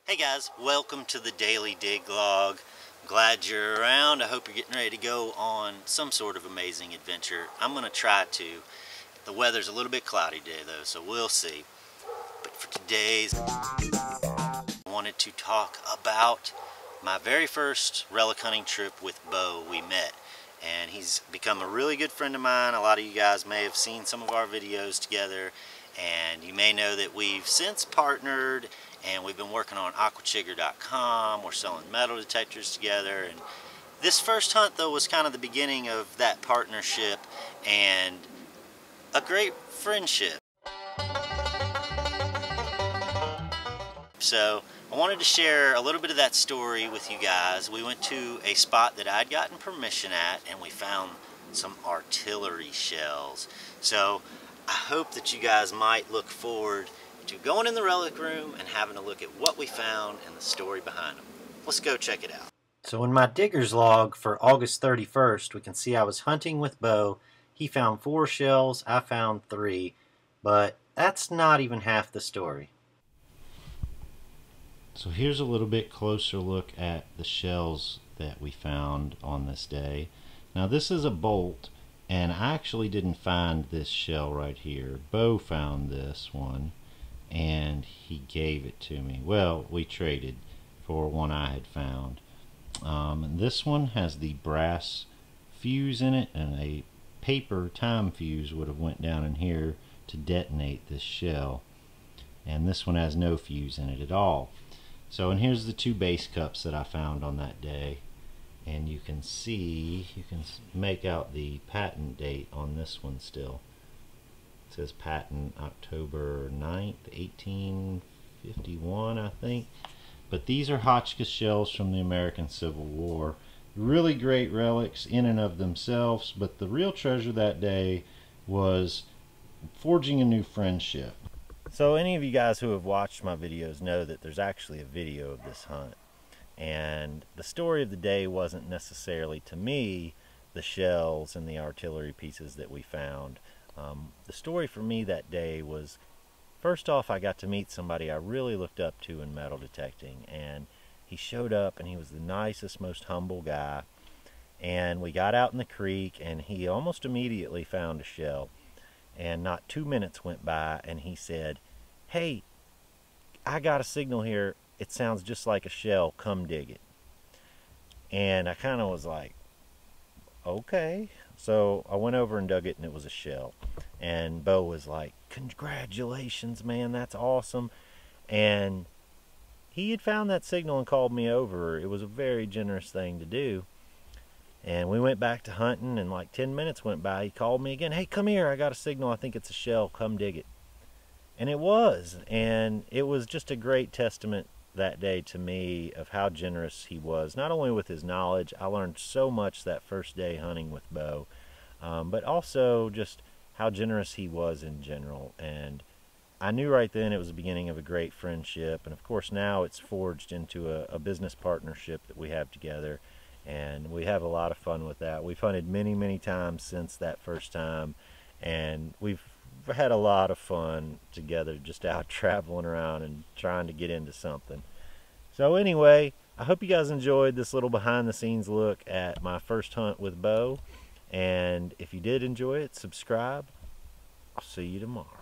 Hey guys, welcome to the Daily Dig Log. Glad you're around. I hope you're getting ready to go on some sort of amazing adventure. I'm going to try to. The weather's a little bit cloudy today though, so we'll see. But for today's, I wanted to talk about my very first relic hunting trip with Beau Ouimette. And he's become a really good friend of mine. A lot of you guys may have seen some of our videos together, and you may know that we've since partnered and we've been working on AquaChigger.com. We're selling metal detectors together, and this first hunt though was kind of the beginning of that partnership and a great friendship. So I wanted to share a little bit of that story with you guys. We went to a spot that I'd gotten permission at, and we found some artillery shells. So I hope that you guys might look forward to going in the relic room and having a look at what we found and the story behind them. Let's go check it out. So in my digger's log for August 31st, we can see I was hunting with Beau. He found 4 shells, I found 3, but that's not even half the story. So here's a little bit closer look at the shells that we found on this day. Now this is a bolt, and I actually didn't find this shell right here. Beau found this one and he gave it to me. Well, we traded for one I had found. This one has the brass fuse in it, and a paper time fuse would have went down in here to detonate this shell, and this one has no fuse in it at all. So, and here's the 2 base cups that I found on that day, and you can see, you can make out the patent date on this one still. It says patent October 9th, 1851, I think. But these are Hotchkiss shells from the American Civil War. Really great relics in and of themselves, but the real treasure that day was forging a new friendship. So any of you guys who have watched my videos know that there's actually a video of this hunt. And the story of the day wasn't necessarily, to me, the shells and the artillery pieces that we found. The story for me that day was, first off, I got to meet somebody I really looked up to in metal detecting, and he showed up and he was the nicest, most humble guy, and we got out in the creek and he almost immediately found a shell, and not 2 minutes went by and he said, "Hey, I got a signal here, it sounds just like a shell, come dig it." And I kind of was like, okay. So I went over and dug it, and it was a shell. And Beau was like, "Congratulations, man, that's awesome." And he had found that signal and called me over. It was a very generous thing to do. And we went back to hunting, and like 10 minutes went by. He called me again. "Hey, come here, I got a signal, I think it's a shell, come dig it." And it was. And it was just a great testament that day to me of how generous he was, not only with his knowledge. I learned so much that first day hunting with Beau, but also just how generous he was in general. And I knew right then it was the beginning of a great friendship, and of course now it's forged into a business partnership that we have together, and we have a lot of fun with that. We've hunted many times since that first time, and we've had a lot of fun together just out traveling around and trying to get into something. So anyway, I hope you guys enjoyed this little behind the scenes look at my first hunt with Beau, and if you did enjoy it, subscribe. I'll see you tomorrow.